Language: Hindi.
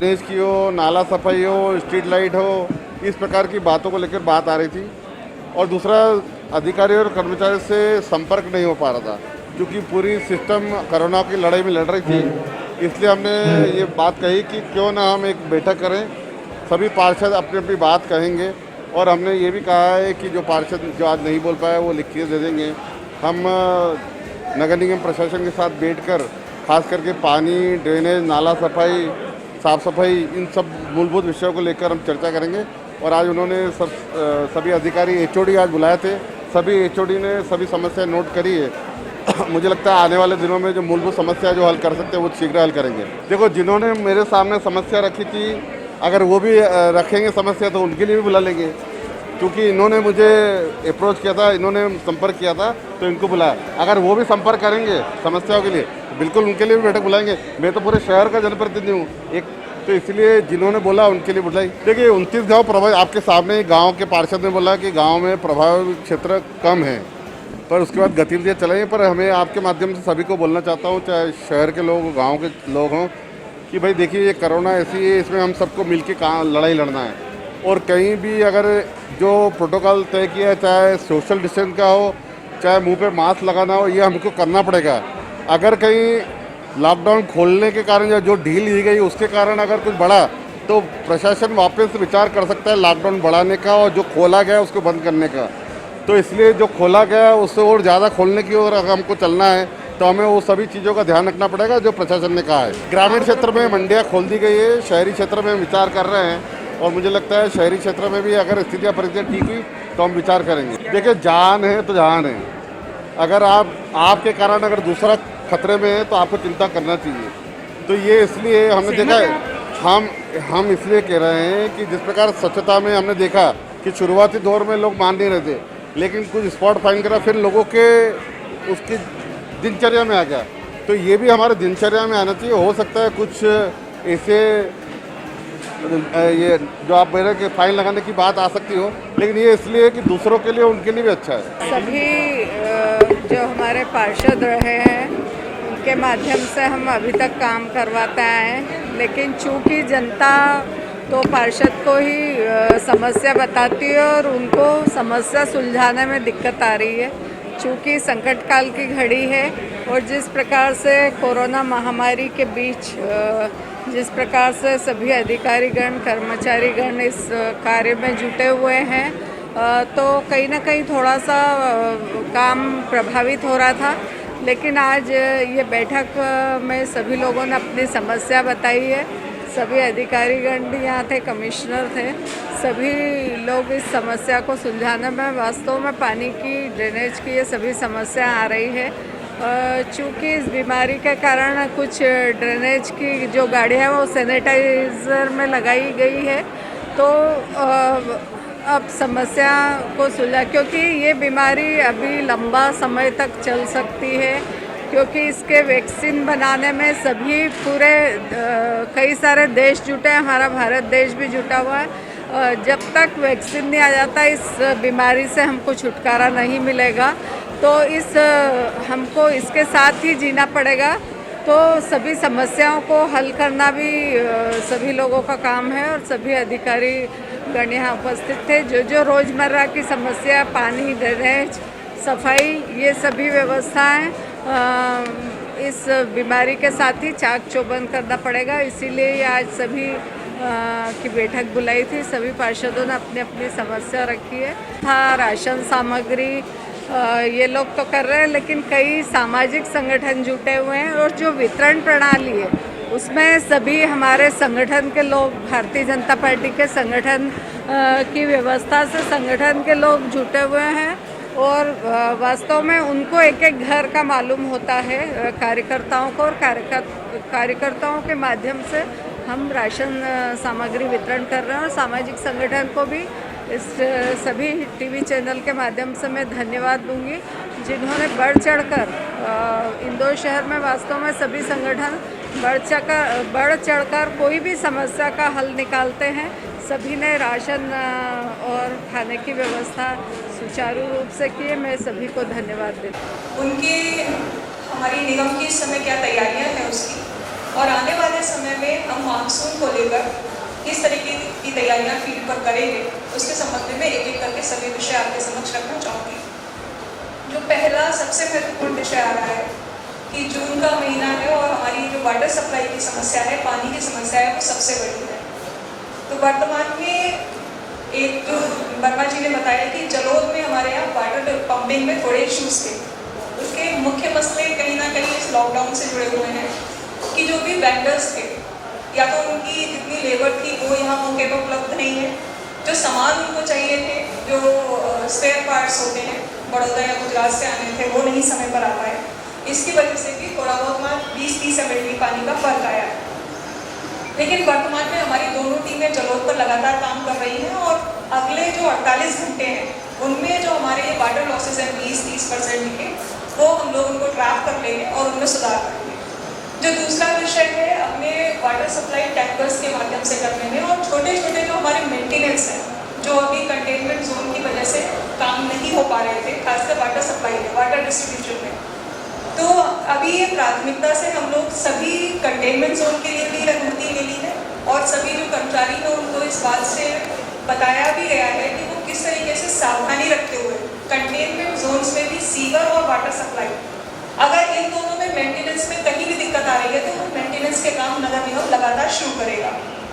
ड्रेनेज की हो, नाला सफाई हो, स्ट्रीट लाइट हो, इस प्रकार की बातों को लेकर बात आ रही थी। और दूसरा, अधिकारी और कर्मचारी से संपर्क नहीं हो पा रहा था, क्योंकि पूरी सिस्टम कोरोना की लड़ाई में लड़ रही थी। इसलिए हमने ये बात कही कि क्यों ना हम एक बैठक करें, सभी पार्षद अपनी अपनी बात कहेंगे। और हमने ये भी कहा है कि जो पार्षद जो आज नहीं बोल पाए वो लिख के दे देंगे। हम नगर निगम प्रशासन के साथ बैठकर खास करके पानी, ड्रेनेज, नाला सफाई, साफ़ सफाई, इन सब मूलभूत विषयों को लेकर हम चर्चा करेंगे। और आज उन्होंने सभी अधिकारी एचओडी आज बुलाए थे, सभी एचओडी ने सभी समस्या नोट करी है। मुझे लगता है आने वाले दिनों में जो मूलभूत समस्या जो हल कर सकते हैं वो शीघ्र हल करेंगे। देखो, जिन्होंने मेरे सामने समस्या रखी थी, अगर वो भी रखेंगे समस्या तो उनके लिए भी बुला लेंगे, क्योंकि इन्होंने मुझे अप्रोच किया था, इन्होंने संपर्क किया था, तो इनको बुलाया। अगर वो भी संपर्क करेंगे समस्याओं के लिए तो बिल्कुल उनके लिए भी बैठक बुलाएंगे। मैं तो पूरे शहर का जनप्रतिनिधि हूँ एक, तो इसलिए जिन्होंने बोला उनके लिए बुलाई। देखिए, 29 गांव प्रभावित, आपके सामने गांव के पार्षद ने बोला कि गांव में प्रभावित क्षेत्र कम है, पर उसके बाद गतिविधियाँ चलाई। पर हमें आपके माध्यम से सभी को बोलना चाहता हूँ, चाहे शहर के लोग, गाँव के लोग हों, कि भाई देखिए, ये कोरोना ऐसी है, इसमें हम सबको मिल के लड़ाई लड़ना है। और कहीं भी अगर जो प्रोटोकॉल तय किया है, चाहे सोशल डिस्टेंस का हो, चाहे मुंह पे मास्क लगाना हो, ये हमको करना पड़ेगा। अगर कहीं लॉकडाउन खोलने के कारण या जो ढील दी गई उसके कारण अगर कुछ बढ़ा तो प्रशासन वापस विचार कर सकता है लॉकडाउन बढ़ाने का, और जो खोला गया उसको बंद करने का। तो इसलिए जो खोला गया उससे और ज़्यादा खोलने की ओर अगर हमको चलना है तो हमें वो सभी चीज़ों का ध्यान रखना पड़ेगा जो प्रशासन ने कहा है। ग्रामीण क्षेत्र में मंडियाँ खोल दी गई है, शहरी क्षेत्र में विचार कर रहे हैं। और मुझे लगता है शहरी क्षेत्र में भी अगर स्थितियाँ परिस्थितियाँ ठीक हुई तो हम विचार करेंगे। देखिए, जान है तो जहान है। अगर आपके कारण अगर दूसरा खतरे में है तो आपको चिंता करना चाहिए। तो ये इसलिए हमने देखा है, हम इसलिए कह रहे हैं कि जिस प्रकार स्वच्छता में हमने देखा कि शुरुआती दौर में लोग मान नहीं रहे थे, लेकिन कुछ स्पॉट फाइंड करा, फिर लोगों के उसकी दिनचर्या में आ गया। तो ये भी हमारे दिनचर्या में आना चाहिए। हो सकता है कुछ ऐसे ये जो आप कह रहे हैं कि फाइन लगाने की बात आ सकती हो, लेकिन ये इसलिए कि दूसरों के लिए, उनके लिए भी अच्छा है। सभी जो हमारे पार्षद रहे हैं उनके माध्यम से हम अभी तक काम करवाते आए हैं, लेकिन चूंकि जनता तो पार्षद को ही समस्या बताती है और उनको समस्या सुलझाने में दिक्कत आ रही है। चूँकि संकट काल की घड़ी है और जिस प्रकार से कोरोना महामारी के बीच जिस प्रकार से सभी अधिकारीगण, कर्मचारीगण इस कार्य में जुटे हुए हैं, तो कहीं ना कहीं थोड़ा सा काम प्रभावित हो रहा था। लेकिन आज ये बैठक में सभी लोगों ने अपनी समस्या बताई है। सभी अधिकारीगण भी यहाँ थे, कमिश्नर थे, सभी लोग इस समस्या को सुलझाने में, वास्तव में पानी की, ड्रेनेज की ये सभी समस्या आ रही है। चूँकि इस बीमारी के कारण कुछ ड्रेनेज की जो गाड़ियाँ हैं वो सैनिटाइज़र में लगाई गई है, तो अब समस्या को सुलझा, क्योंकि ये बीमारी अभी लंबा समय तक चल सकती है, क्योंकि इसके वैक्सीन बनाने में सभी पूरे कई सारे देश जुटे हैं, हमारा भारत देश भी जुटा हुआ है। जब तक वैक्सीन नहीं आ जाता इस बीमारी से हमको छुटकारा नहीं मिलेगा, तो हमको इसके साथ ही जीना पड़ेगा। तो सभी समस्याओं को हल करना भी सभी लोगों का काम है और सभी अधिकारी गण यहाँ उपस्थित थे। जो रोज़मर्रा की समस्या, पानी, ड्रेनेज, सफाई, ये सभी व्यवस्थाएं इस बीमारी के साथ ही चाक चौबंद करना पड़ेगा। इसीलिए आज सभी की बैठक बुलाई थी। सभी पार्षदों ने अपनी अपनी समस्या रखी है। राशन सामग्री ये लोग तो कर रहे हैं, लेकिन कई सामाजिक संगठन जुटे हुए हैं और जो वितरण प्रणाली है उसमें सभी हमारे संगठन के लोग, भारतीय जनता पार्टी के संगठन की व्यवस्था से संगठन के लोग जुटे हुए हैं और वास्तव में उनको एक एक घर का मालूम होता है कार्यकर्ताओं को, और कार्यकर्ताओं के माध्यम से हम राशन सामग्री वितरण कर रहे हैं। और सामाजिक संगठन को भी इस सभी टीवी चैनल के माध्यम से मैं धन्यवाद दूंगी, जिन्होंने बढ़ चढ़कर इंदौर शहर में वास्तव में सभी संगठन बढ़ चढ़कर कोई भी समस्या का हल निकालते हैं। सभी ने राशन और खाने की व्यवस्था सुचारू रूप से की है। मैं सभी को धन्यवाद देती हूँ। उनके हमारी निगम की इस समय क्या तैयारियां हैं उसकी, और आने वाले वाले समय में हम मानसून को लेकर किस तरीके की तैयारियां फील्ड पर करेंगे, उसके संबंध में एक एक करके सभी विषय आपके समक्ष रखना चाहूँगी। जो पहला सबसे महत्वपूर्ण विषय आ रहा है कि जून का महीना है और हमारी जो वाटर सप्लाई की समस्या है, पानी की समस्या है, वो सबसे बड़ी है। तो वर्तमान में एक जो वर्मा जी ने बताया कि जलोद में हमारे यहाँ वाटर पंपिंग में थोड़े इश्यूज थे। उसके मुख्य मसले कहीं ना कहीं इस लॉकडाउन से जुड़े हुए हैं कि जो भी वेंडर्स थे, या तो उनकी जितनी लेबर थी वो यहाँ मौके पर उपलब्ध नहीं है, जो सामान उनको चाहिए थे, जो स्पेयर पार्ट्स होते हैं बड़ौदा या गुजरात से आने थे, वो नहीं समय पर आ पाए। इसकी वजह से भी थोड़ा बहुत 20-30 MLD पानी का फर्क आया है। लेकिन वर्तमान में हमारी दोनों टीमें जलोद पर लगातार काम कर रही हैं और अगले जो 48 घंटे हैं उनमें जो हमारे ये वाटर लॉसेस हैं 20-30% के, वो हम लोग उनको ट्रैक कर लेंगे और उनमें सुधार करेंगे। जो दूसरा विषय है अपने वाटर सप्लाई टैंकर्स के माध्यम से करने में, और छोटे छोटे जो हमारे मेंटेनेंस हैं जो अभी कंटेनमेंट जोन की वजह से काम नहीं हो पा रहे थे, खासकर वाटर सप्लाई में, वाटर डिस्ट्रीब्यूशन में। तो अभी ये प्राथमिकता से हम लोग सभी कंटेनमेंट जोन के लिए भी अनुमति ले ली है और सभी जो कर्मचारी हैं उनको इस बात से बताया भी गया है कि वो किस तरीके से सावधानी रखते हुए कंटेनमेंट जोन्स में भी सीवर और वाटर सप्लाई, अगर इन दोनों में मेंटेनेंस में कहीं भी दिक्कत आ रही है तो वो मेंटेनेंस के काम नगर निगम लगातार शुरू करेगा।